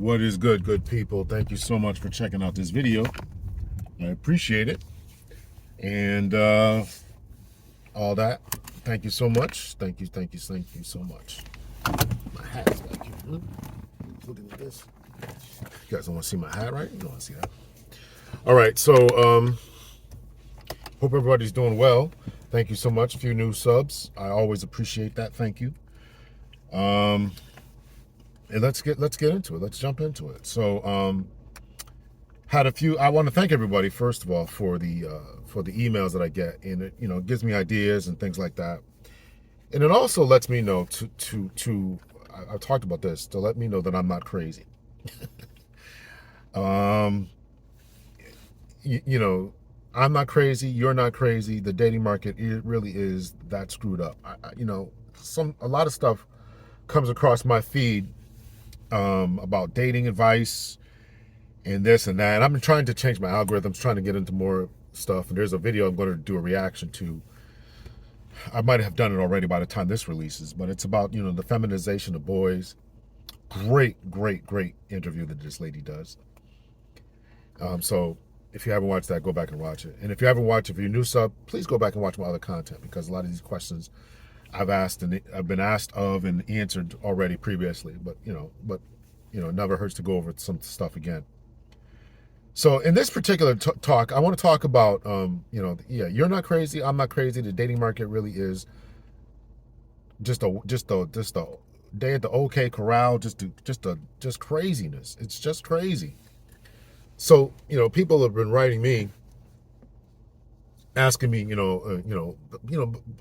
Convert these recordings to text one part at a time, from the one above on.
What is good people? Thank you so much for checking out this video. I appreciate it. And all that. Thank you so much. Thank you so much. My hat's back here. Look at this. You guys don't want to see my hat, right? You don't want to see that. All right, so hope everybody's doing well. Thank you so much. A few new subs. I always appreciate that. Thank you. And let's get into it. Let's jump into it. So had a few. I want to thank everybody first of all for the emails that I get, and it gives me ideas and things like that, and it also lets me know I've talked about this, to let me know that I'm not crazy. I'm not crazy. You're not crazy. The dating market, it really is that screwed up. A lot of stuff comes across my feed about dating advice and this and that. And I'm trying to change my algorithms, trying to get into more stuff. And there's a video I'm going to do a reaction to. I might have done it already by the time this releases, but it's about, the feminization of boys. Great interview that this lady does. So if you haven't watched that, go back and watch it. And if you haven't watched it, if you're a new sub, please go back and watch my other content, because a lot of these questions I've been asked of and answered already previously, but it never hurts to go over some stuff again. So in this particular talk, I want to talk about, you're not crazy, I'm not crazy. The dating market really is just a day at the OK Corral, just craziness. It's just crazy. So people have been writing me, asking me, a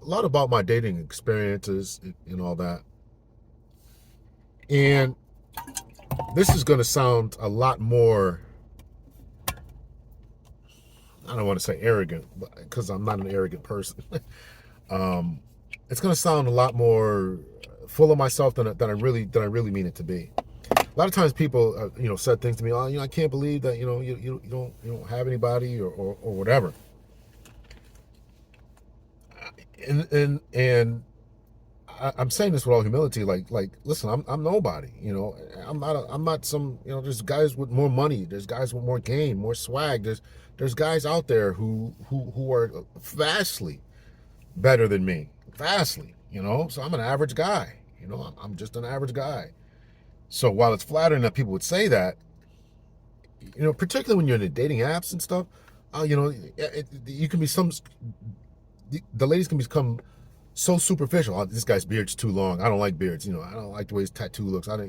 lot about my dating experiences and all that. And this is going to sound a lot more, I don't want to say arrogant, because I'm not an arrogant person. It's going to sound a lot more full of myself than I really mean it to be. A lot of times people, said things to me, I can't believe that, you don't have anybody or whatever. And I'm saying this with all humility, like listen, I'm nobody, I'm not some, there's guys with more money, there's guys with more game, more swag, there's guys out there who are vastly better than me, vastly, so I'm an average guy, I'm just an average guy. So while it's flattering that people would say that, particularly when you're in the dating apps and stuff, you can be the ladies can become so superficial. Oh, this guy's beard's too long. I don't like beards. I don't like the way his tattoo looks. So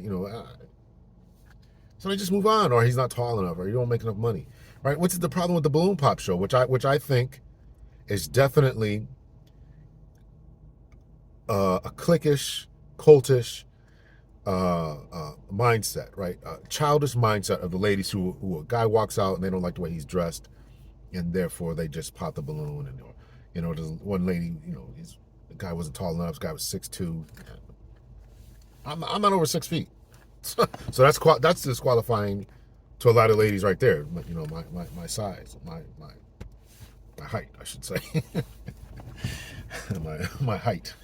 they just move on, or he's not tall enough, or you don't make enough money, right? What's the problem with the balloon pop show, which I think is definitely a cliquish, cultish mindset, right? Childish mindset of the ladies who a guy walks out and they don't like the way he's dressed, and therefore they just pop the balloon. And there's one lady, the guy wasn't tall enough. The guy was 6'2". I'm not over 6 feet, so that's disqualifying to a lot of ladies right there. My size, my height, I should say. my height.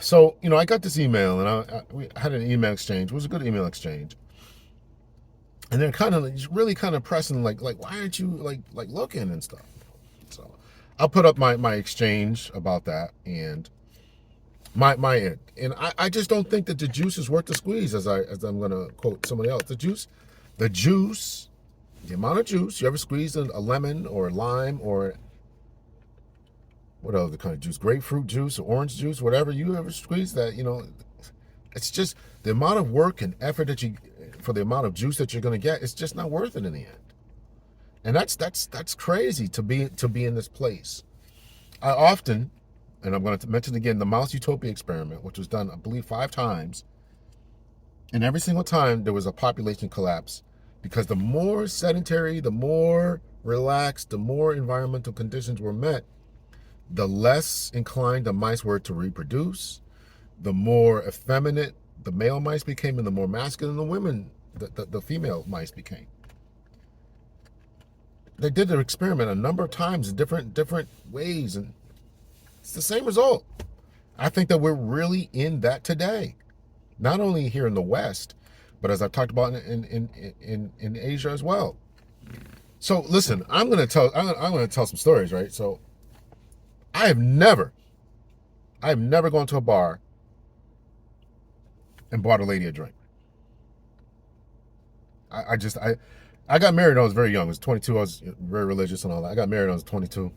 So I got this email, and we had an email exchange. It was a good email exchange. And they're really pressing, like why aren't you like looking and stuff. So I'll put up my exchange about that and my end. And I just don't think that the juice is worth the squeeze, as I'm gonna quote somebody else. The amount of juice you ever squeeze in a lemon or a lime or what other kind of juice, grapefruit juice or orange juice, whatever you ever squeeze that, it's just the amount of work and effort for the amount of juice that you're going to get, it's just not worth it in the end. And that's crazy to be in this place. I often, and I'm going to mention again, the Mouse Utopia experiment, which was done, I believe, 5 times. And every single time there was a population collapse, because the more sedentary, the more relaxed, the more environmental conditions were met, the less inclined the mice were to reproduce, the more effeminate the male mice became, and the more masculine the female mice became. They did the experiment a number of times in different ways, and it's the same result. I think that we're really in that today, not only here in the West, but as I've talked about in Asia as well. So listen, I'm gonna tell some stories, right? So I have never gone to a bar and bought a lady a drink. I just I got married when I was very young. I was 22. I was very religious and all that. I got married when I was 22.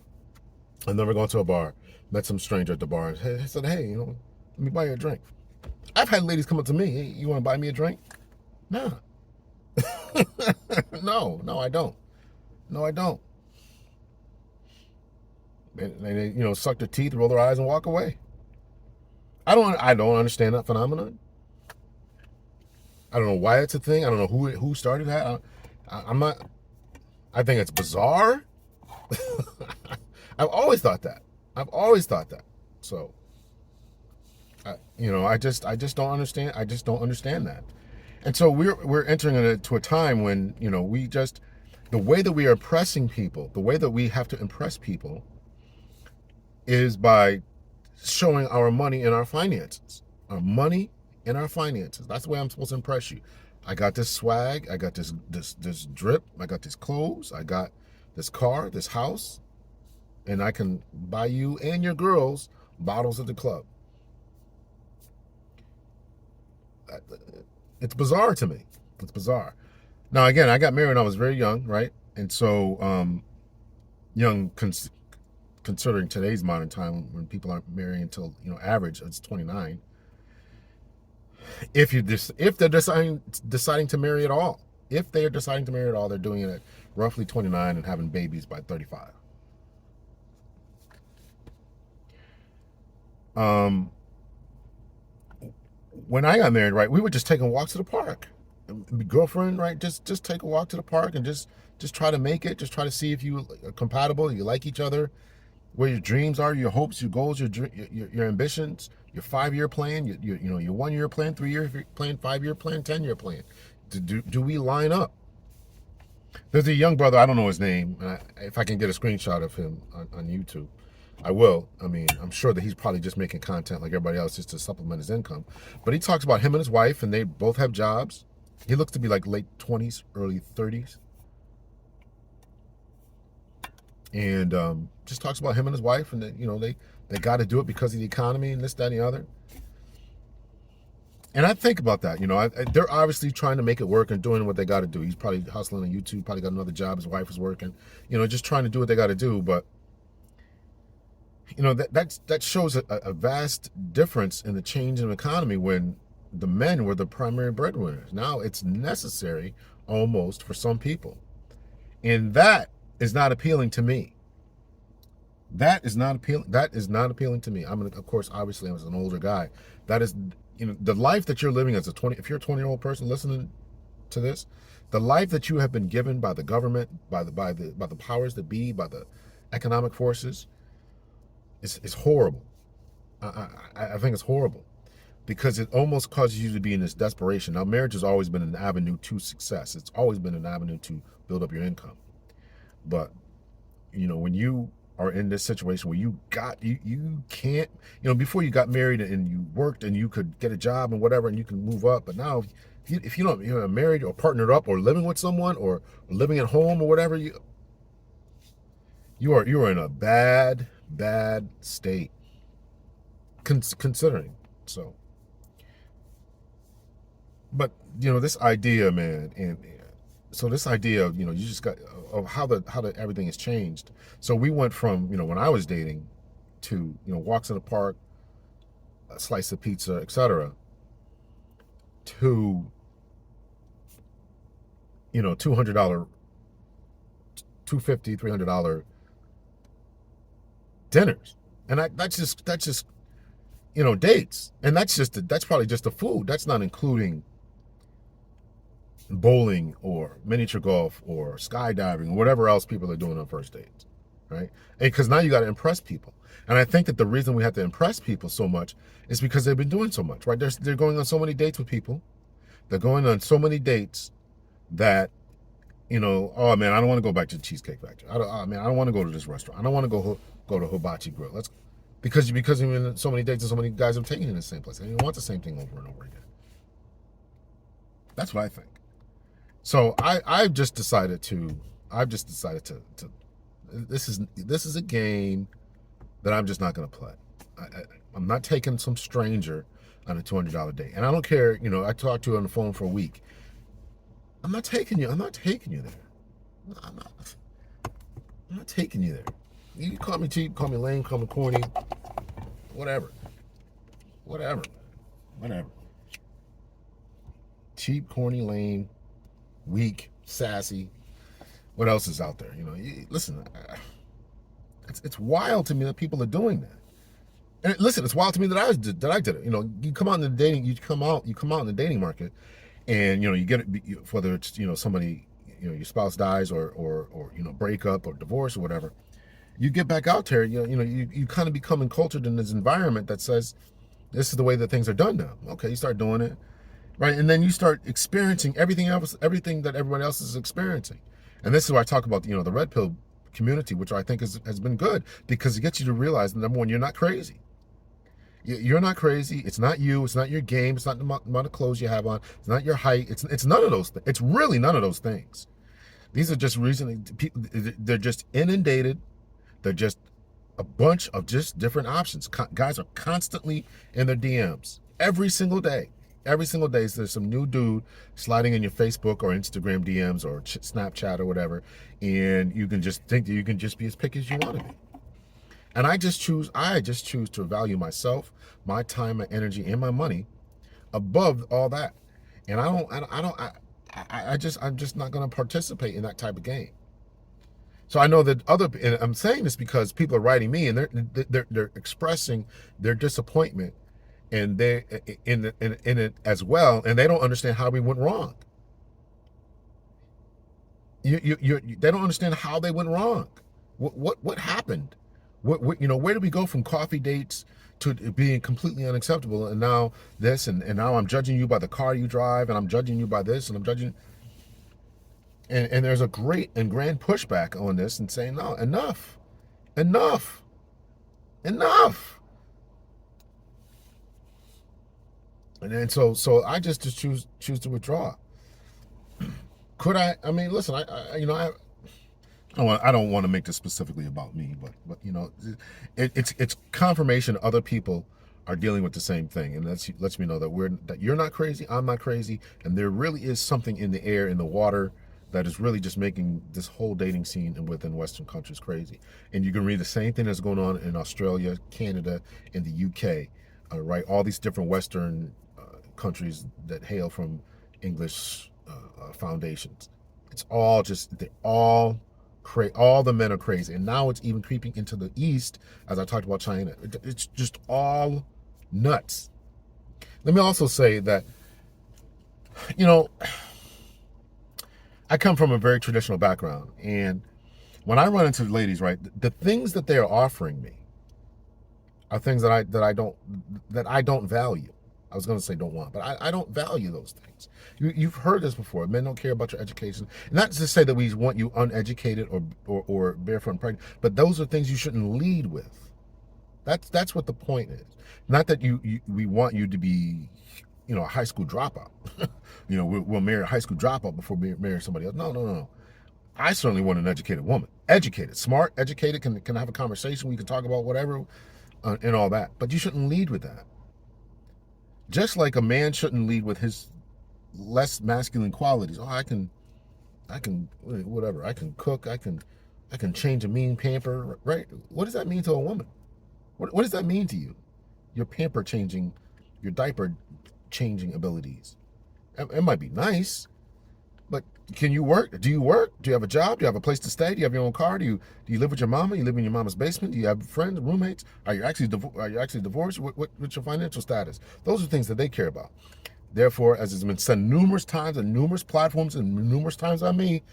I've never gone to a bar. Met some stranger at the bar. I said, hey, let me buy you a drink. I've had ladies come up to me. Hey, you want to buy me a drink? Nah. No, I don't. No, I don't. And they, suck their teeth, roll their eyes, and walk away. I don't understand that phenomenon. I don't know why it's a thing. I don't know who started that. I'm not. I think it's bizarre. I've always thought that. I've always thought that. So, I just don't understand. I just don't understand that. And so we're entering into a time when we just the way that we are oppressing people, the way that we have to impress people, is by showing our money and our finances. Our money and our finances. That's the way I'm supposed to impress you. I got this swag. I got this drip. I got these clothes. I got this car, this house, and I can buy you and your girls bottles at the club. It's bizarre to me. It's bizarre. Now, again, I got married when I was very young, right? And so, young considering today's modern time when people aren't marrying until average it's 29. If they're deciding to marry at all, if they are deciding to marry at all, they're doing it at roughly 29 and having babies by 35. When I got married, right, we were just taking walks to the park. Girlfriend, right, just take a walk to the park and just try to make it. Just try to see if you are compatible, you like each other, where your dreams are, your hopes, your goals, your ambitions, your 5-year plan, your 1-year plan, 3-year plan, 5-year plan, 10-year plan. Do we line up? There's a young brother, I don't know his name. If I can get a screenshot of him on YouTube, I will. I mean, I'm sure that he's probably just making content like everybody else just to supplement his income. But he talks about him and his wife, and they both have jobs. He looks to be like late 20s, early 30s. And just talks about him and his wife, and that they got to do it because of the economy and this, that, and the other. And I think about that. They're obviously trying to make it work and doing what they got to do. He's probably hustling on YouTube, probably got another job. His wife is working, just trying to do what they got to do. But that shows a vast difference in the change in the economy when the men were the primary breadwinners. Now it's necessary almost for some people, and that is not appealing to me. That is not appealing to me. Of course, obviously, I was an older guy. That is, the life that you're living as if you're a 20-year-old person listening to this, the life that you have been given by the government, by the powers that be, by the economic forces, is horrible. I think it's horrible because it almost causes you to be in this desperation. Now, marriage has always been an avenue to success. It's always been an avenue to build up your income. But, when you are in this situation where you can't, before you got married and you worked and you could get a job and whatever and you can move up. But now if you're married or partnered up or living with someone or living at home or whatever, you are in a bad state considering. So, but this idea, man, and so this idea of you just got of how everything has changed. So we went from when I was dating to walks in the park, a slice of pizza, etc., to $200, $250, $300 dinners, and that's just dates, and that's probably just the food. That's not including bowling or miniature golf or skydiving or whatever else people are doing on first dates, right? Because now you got to impress people. And I think that the reason we have to impress people so much is because they've been doing so much, right? They're going on so many dates with people. They're going on so many dates that, oh man, I don't want to go back to the Cheesecake Factory. I don't want to go to this restaurant. I don't want to go to Hibachi Grill. because you're in so many dates and so many guys have taken you in the same place. And you want the same thing over and over again. That's what I think. So I've just decided to this is a game that I'm just not going to play. I'm not taking some stranger on a $200 date, and I don't care. You know, I talked to you on the phone for a week. I'm not taking you there. I'm not taking you there. You can call me cheap, call me lame, call me corny, whatever. Cheap, corny, lame, weak, sassy. What else is out there? You know, listen. It's wild to me that people are doing that. And listen, it's wild to me that I did it. You know, you come out in the dating, you come out in the dating market, and you know you get it, whether it's somebody, your spouse dies or break up or divorce or whatever. You get back out there, you kind of become encultured in this environment that says this is the way that things are done now. Okay, you start doing it, right, and then you start experiencing everything that everybody else is experiencing. And this is why I talk about the red pill community, which I think has been good because it gets you to realize, number one, you're not crazy. You're not crazy. It's not you. It's not your game. It's not the amount of clothes you have on. It's not your height. It's none of those things. It's really none of those things. These are just reasons people, they're just inundated. They're just a bunch of just different options. Guys are constantly in their DMs every single day. Every single day, there's some new dude sliding in your Facebook or Instagram DMs or Snapchat or whatever, and you can just think that you can just be as picky as you want to be. And I just choose to value myself, my time, my energy, and my money above all that. And I'm just not going to participate in that type of game. So I know that and I'm saying this because people are writing me and they're expressing their disappointment and they're in it as well, and they don't understand how we went wrong. They don't understand how they went wrong. What happened? Where did we go from coffee dates to being completely unacceptable, and now this, and now I'm judging you by the car you drive, and I'm judging you by this, and I'm judging, and there's a great and grand pushback on this and saying, no, enough. And so I just choose to withdraw. Could I? I mean, listen, I don't want to make this specifically about me, but it's confirmation other people are dealing with the same thing, and that lets me know that you're not crazy, I'm not crazy, and there really is something in the air, in the water, that is really just making this whole dating scene within Western countries crazy. And you can read the same thing that's going on in Australia, Canada, and the UK, right? All these different Western countries that hail from English foundations. It's all they're all crazy. All the men are crazy, and now it's even creeping into the East, as I talked about China. It's just all nuts. Let me also say that, I come from a very traditional background, and when I run into ladies, right, the things that they are offering me are things that I don't value. I was going to say don't want, but I don't value those things. You've heard this before. Men don't care about your education. Not to say that we want you uneducated or barefoot and pregnant, but those are things you shouldn't lead with. That's what the point is. Not that we want you to be, a high school dropout. We'll marry a high school dropout before we marry somebody else. No. I certainly want an educated woman. Educated, smart, educated, can have a conversation. We can talk about whatever and all that. But you shouldn't lead with that. Just like a man shouldn't lead with his less masculine qualities. Oh, I can whatever. I can cook. I can change a mean pamper. Right? What does that mean to a woman? What does that mean to you? Your pamper changing, your diaper changing abilities. It might be nice, but can you work? Do you work? Do you have a job? Do you have a place to stay? Do you have your own car? Do you live with your mama? You live in your mama's basement? Do you have friends, roommates? Are you actually divorced? What's your financial status? Those are things that they care about. Therefore, as has been said numerous times on numerous platforms and numerous times on me,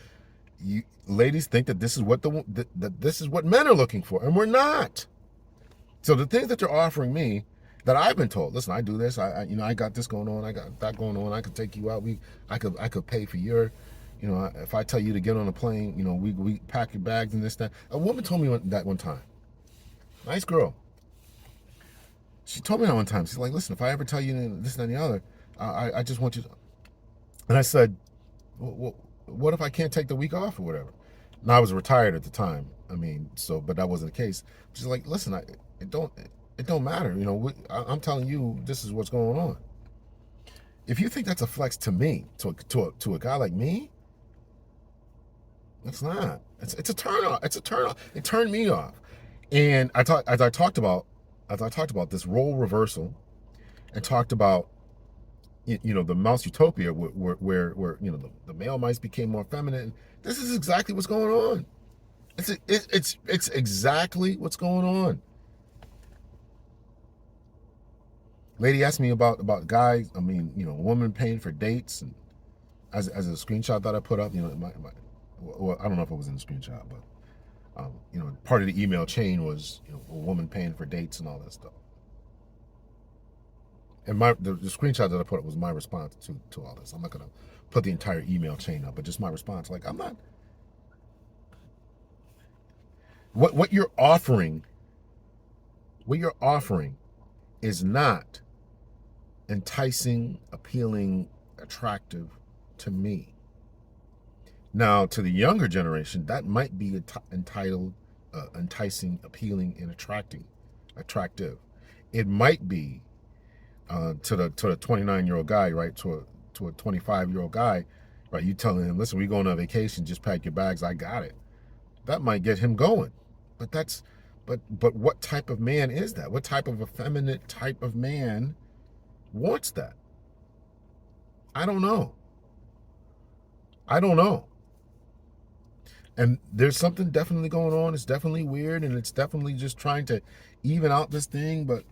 you ladies think that this is what this is what men are looking for, and we're not. So the things that you're offering me, that I've been told, listen, I do this, I got this going on, I got that going on, I could take you out, I could pay for your, if I tell you to get on a plane, we pack your bags and this, that. A woman told me that one time. Nice girl. She told me that one time. She's like, listen, if I ever tell you this and the other, I just want you to. And I said, well, what if I can't take the week off or whatever? Now I was retired at the time. I mean, so but that wasn't the case. She's like, listen, it don't matter. You know, I'm telling you, this is what's going on. If you think that's a flex to me, to a guy like me, it's not. It's a turn off. It's a turn off. It turned me off. And as I talked about this role reversal, and talked about the mouse utopia where the male mice became more feminine. This is exactly what's going on. It's exactly what's going on. Lady asked me about guys. I mean, women paying for dates, and as a screenshot that I put up, well, I don't know if it was in the screenshot, but part of the email chain was a woman paying for dates and all that stuff. And the screenshot that I put up was my response to all this. I'm not gonna put the entire email chain up, but just my response. Like, I'm not. What you're offering is not enticing, appealing, attractive to me. Now, to the younger generation, that might be entitled, enticing, appealing, and attractive. It might be to the 29-year-old guy, right? To a 25-year-old guy, right? You telling him, listen, we going on vacation, just pack your bags, I got it. That might get him going. But what type of man is that? What type of effeminate type of man wants that? I don't know. And there's something definitely going on. It's definitely weird, and it's definitely just trying to even out this thing. But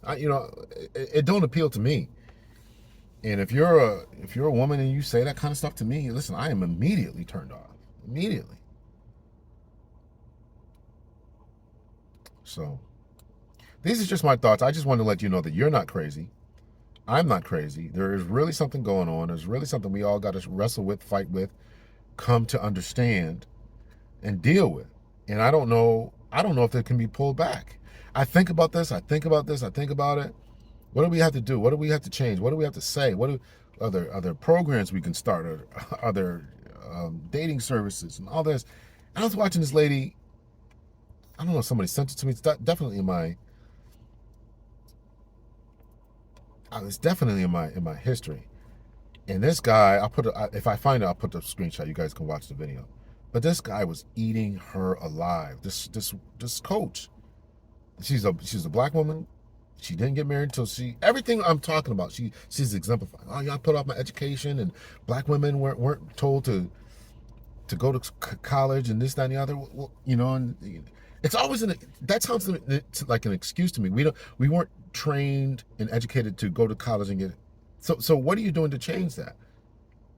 it don't appeal to me. And if you're a woman and you say that kind of stuff to me, listen, I am immediately turned off. Immediately. So these are just my thoughts. I just want to let you know that you're not crazy. I'm not crazy. There is really something going on. There's really something we all got to wrestle with, fight with, come to understand, and deal with. And I don't know if it can be pulled back. I think about this. I think about it. What do we have to do? What do we have to change? What do we have to say? Are there programs we can start? Are there dating services and all this? And I was watching this lady. I don't know if somebody sent it to me. It's definitely in my. It's definitely in my history. And this guy, if I find it, I'll put the screenshot. You guys can watch the video. But this guy was eating her alive. This coach. She's a black woman. She didn't get married until everything I'm talking about, she's exemplifying. Oh yeah, I put off my education, and black women weren't told to go to college and this, that, and the other. Well, and it's always that sounds like an excuse to me. We weren't trained and educated to go to college and get. So what are you doing to change that?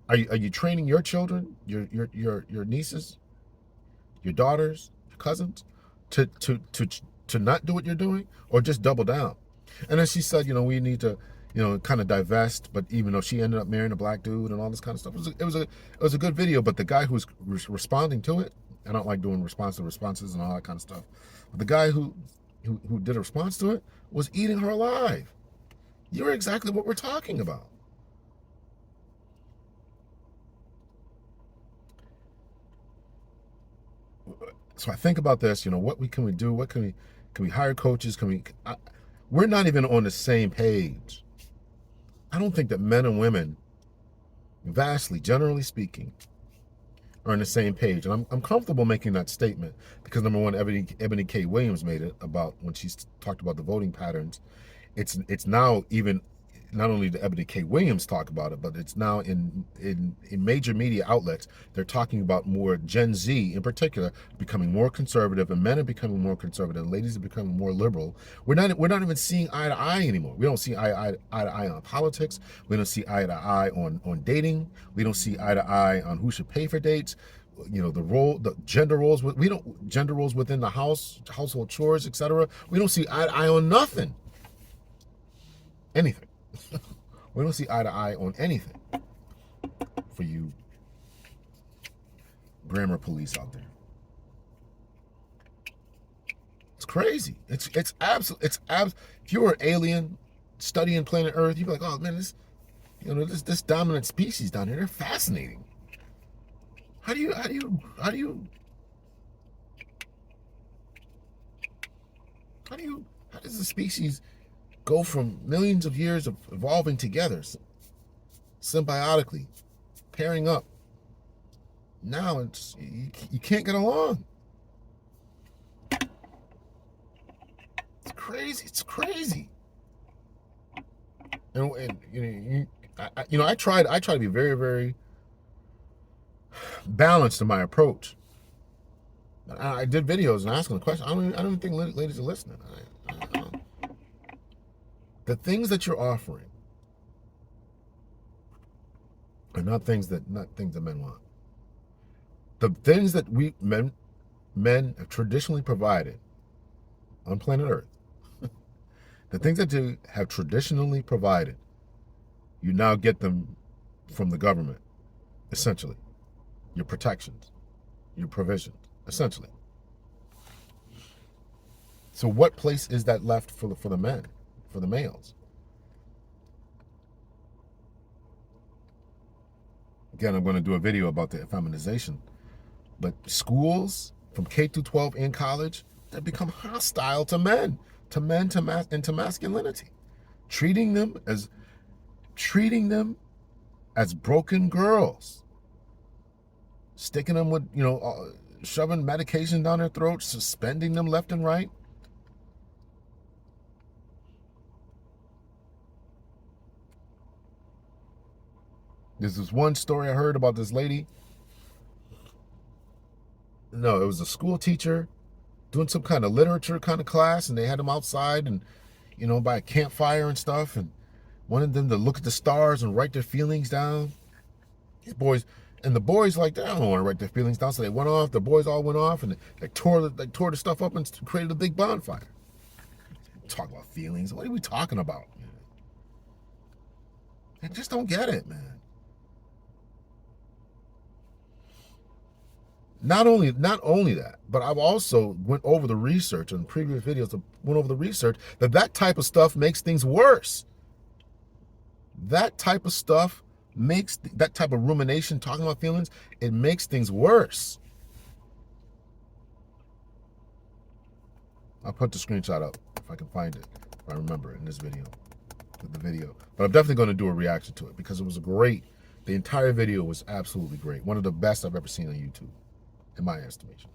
Are you training your children, your nieces, your daughters, your cousins, to not do what you're doing, or just double down? And then she said, we need to, kind of divest. But even though she ended up marrying a black dude and all this kind of stuff, it was a good video. But the guy who was responding to it, I don't like doing responses and all that kind of stuff. But the guy who did a response to it was eating her alive. You're exactly what we're talking about. So I think about this. What can we do? What can we hire coaches? We're not even on the same page. I don't think that men and women, vastly, generally speaking, are on the same page. And I'm comfortable making that statement because, number one, Ebony K. Williams made it about when she talked about the voting patterns. It's now even not only did Ebony K. Williams talk about it, but it's now in major media outlets. They're talking about more Gen Z in particular becoming more conservative, and men are becoming more conservative, and ladies are becoming more liberal. We're not even seeing eye to eye anymore. We don't see eye to eye on politics. We don't see eye to eye on dating. We don't see eye to eye on who should pay for dates. The gender roles. Gender roles within the household chores, etc. We don't see eye to eye on nothing. Anything. We don't see eye to eye on anything for you grammar police out there. It's crazy. It's absolute. If you were an alien studying planet Earth, you'd be like, oh man, this dominant species down here, they're fascinating. How does the species go from millions of years of evolving together symbiotically, pairing up? Now you can't get along. It's crazy. It's crazy. And I try to be very, very balanced in my approach. I did videos and asking the question. I don't even think ladies are listening. The things that you're offering are not things that men want. The things that men have traditionally provided on planet Earth, the things that you have traditionally provided, you now get them from the government, essentially. Your protections, your provisions, essentially. So what place is that left for the men, for the males? Again, I'm going to do a video about the feminization. But schools from K through 12 in college, they become hostile to men, and to masculinity, treating them as broken girls, sticking them with, shoving medication down their throats, suspending them left and right. There's this one story I heard about this lady. No, it was a school teacher doing some kind of literature kind of class, and they had them outside and, by a campfire and stuff, and wanted them to look at the stars and write their feelings down. These boys, and the boys like, I don't want to write their feelings down, so they went off. The boys all went off, and they tore the stuff up and created a big bonfire. Talk about feelings. What are we talking about? I just don't get it, man. Not only that, but I've also went over the research in previous videos. Went over the research that type of stuff makes things worse. That type of stuff that type of rumination, talking about feelings, it makes things worse. I'll put the screenshot up if I can find it, if I remember it in this video, But I'm definitely going to do a reaction to it because it was the entire video was absolutely great. One of the best I've ever seen on YouTube, in my estimation.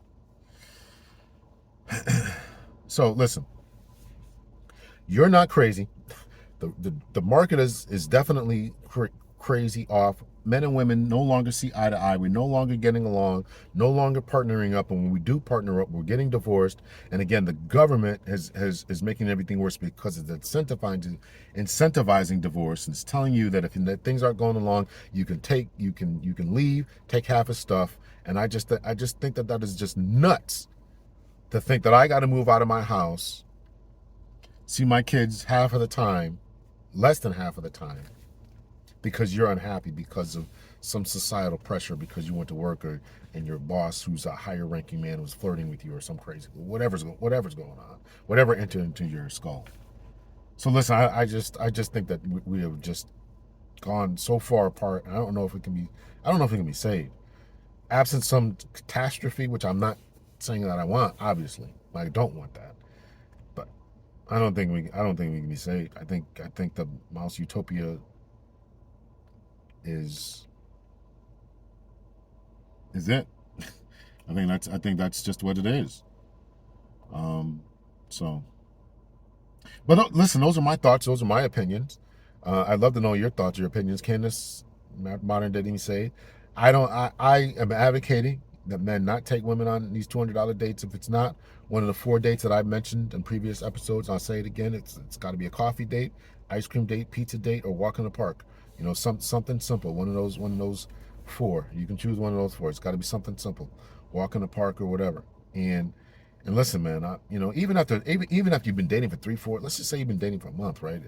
So listen, you're not crazy. The market is definitely crazy off. Men and women no longer see eye to eye. We're no longer getting along, no longer partnering up. And when we do partner up, we're getting divorced. And again, the government is making everything worse because it's incentivizing divorce, and it's telling you that if things aren't going along, you can leave, take half his stuff. And I just think that is just nuts to think that I got to move out of my house, see my kids half of the time, less than half of the time, because you're unhappy because of some societal pressure, because you went to work, and your boss, who's a higher ranking man, was flirting with you, or some crazy, whatever's going on, whatever entered into your skull. So listen, I just think that we have just gone so far apart. I don't know if it can be saved. Absent some catastrophe, which I'm not saying that I want, obviously. I don't want that. But I don't think we can be saved. I think the mouse utopia is it. I think that's just what it is. But listen, those are my thoughts, those are my opinions. I'd love to know your thoughts, your opinions. Can this modern dating say? I am advocating that men not take women on these $200 dates. If it's not one of the 4 dates that I mentioned in previous episodes, I'll say it again. It's got to be a coffee date, ice cream date, pizza date, or walk in the park. Something simple. One of those 4. You can choose one of those 4. It's got to be something simple. Walk in the park or whatever. And listen, man. Even after you've been dating for 3, 4, let's just say you've been dating for a month, right?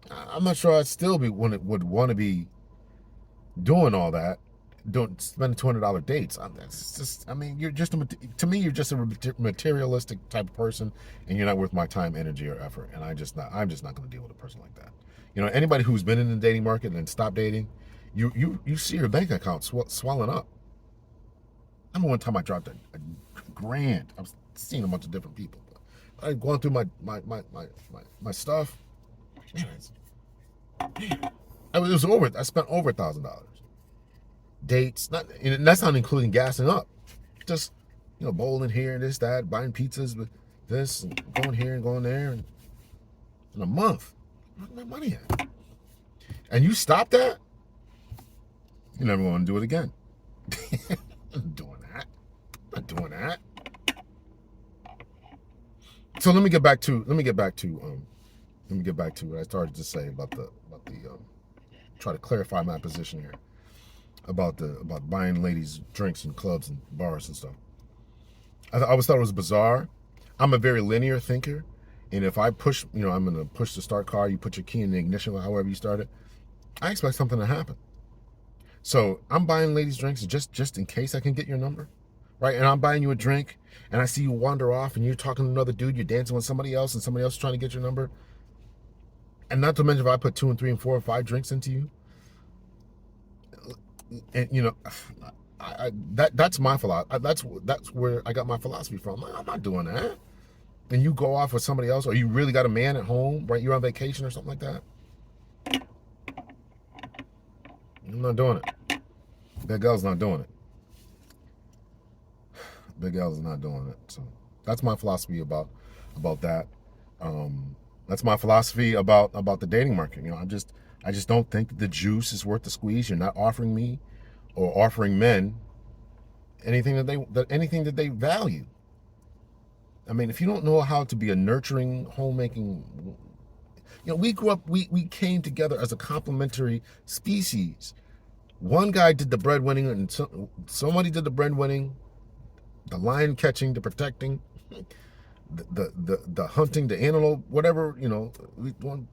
I'm not sure I'd still would want to be doing all that don't spend $200 dates. That's just, I mean, to me, you're just a materialistic type of person, and you're not worth my time, energy, or effort. And I'm just not going to deal with a person like that. Anybody who's been in the dating market and stopped dating, you see your bank account swelling up. I remember one time I dropped a grand. I was seeing a bunch of different people. I going through my stuff. Man, it was over. I spent over $1,000. Dates, and that's not including gassing up. Just bowling here and this, that, buying pizzas with this, and going here and going there, and in a month. Where's my money at? And you stop that, you never want to do it again. I'm not doing that. I'm not doing that. So let me get back to what I started to say about the try to clarify my position here about buying ladies drinks in clubs and bars and stuff. I always thought it was bizarre. I'm a very linear thinker, and if I push, I'm gonna push the start car. You put your key in the ignition, however you start it. I expect something to happen. So I'm buying ladies drinks just in case I can get your number, right? And I'm buying you a drink, and I see you wander off, and you're talking to another dude, you're dancing with somebody else, and somebody else is trying to get your number. And not to mention if I put 2 and 3 and 4 and 5 drinks into you, and that's my philosophy. That's where I got my philosophy from. I'm not doing that. And you go off with somebody else, or you really got a man at home, right? You're on vacation or something like that. I'm not doing it. Big L's not doing it. Big L is not doing it. So that's my philosophy about that. That's my philosophy about the dating market. I just don't think the juice is worth the squeeze. You're not offering me or offering men anything that they value. I mean, if you don't know how to be a nurturing, homemaking, we grew up, we came together as a complementary species. One guy did the breadwinning, and somebody did the breadwinning, the lion catching, the protecting, the hunting, the antelope, whatever. One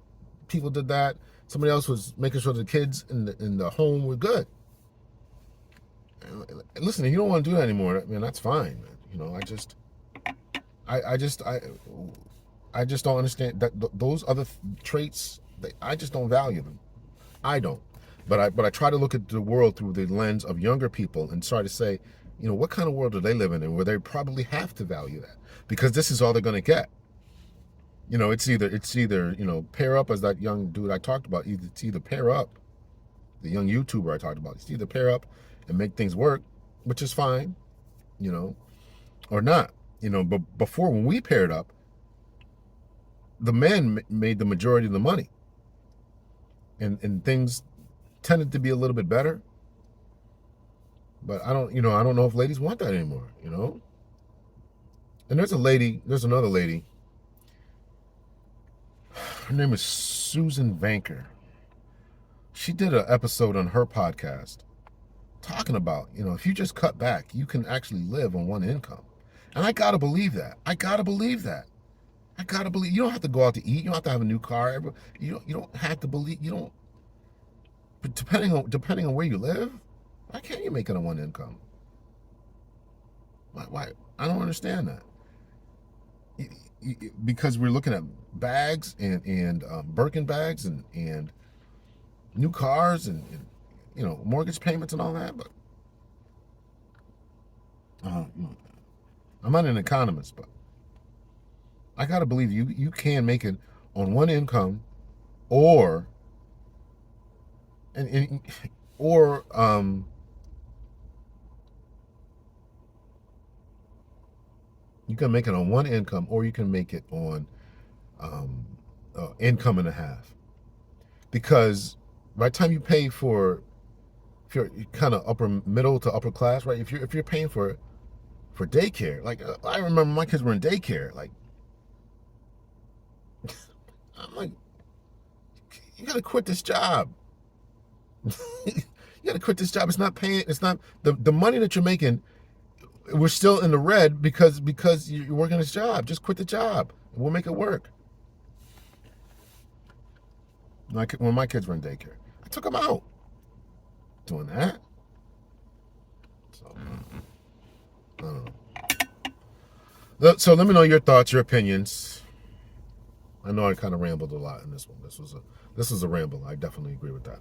people did that. Somebody else was making sure the kids in the home were good. Listen, if you don't want to do that anymore, man, that's fine. I just don't understand that those other traits. I just don't value them. I don't. But I try to look at the world through the lens of younger people and try to say, what kind of world do they live in, where they probably have to value that, because this is all they're going to get. It's either pair up, as that young dude I talked about. It's either pair up, the young YouTuber I talked about. It's either pair up and make things work, which is fine, or not. But before, when we paired up, the men made the majority of the money, and things tended to be a little bit better. But I don't know if ladies want that anymore. And there's another lady. Her name is Susan Vanker. She did an episode on her podcast talking about, if you just cut back, you can actually live on one income. And I gotta believe that. I gotta believe you don't have to go out to eat. You don't have to have a new car. You don't have to believe. You don't. But depending on where you live, why can't you make it on one income? Why? I don't understand that. Because we're looking at bags and Birkin bags and new cars and mortgage payments and all that. But I'm not an economist, but I gotta believe you can make it on one income, or you can make it on one income, or you can make it on income and a half. Because by the time you pay for, if you're kind of upper middle to upper class, right? If you're paying for daycare, like I remember my kids were in daycare, like I'm like, you gotta quit this job. You gotta quit this job. It's not paying. It's not the money that you're making. We're still in the red because you're working this job. Just quit the job. We'll make it work. When my kids were in daycare, I took them out. Doing that. So I don't know. So let me know your thoughts, your opinions. I know I kind of rambled a lot in this one. This was a ramble. I definitely agree with that.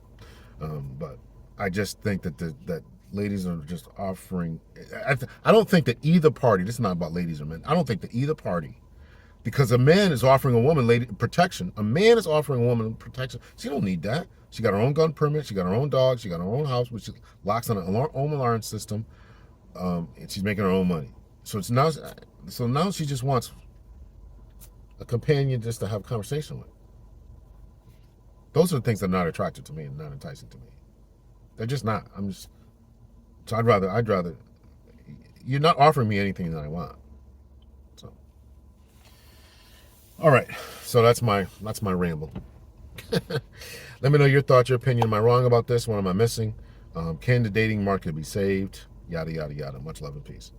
But I just think that ladies are just offering. I don't think that either party. This is not about ladies or men. I don't think that either party, because a man is offering a woman protection. A man is offering a woman protection. She don't need that. She got her own gun permit. She got her own dog. She got her own house, which locks on an own alarm system. And she's making her own money. So now she just wants a companion just to have a conversation with. Those are the things that are not attractive to me and not enticing to me. They're just not. So I'd rather, you're not offering me anything that I want. So, all right. So that's my ramble. Let me know your thoughts, your opinion. Am I wrong about this? What am I missing? Can the dating market be saved? Yada, yada, yada. Much love and peace.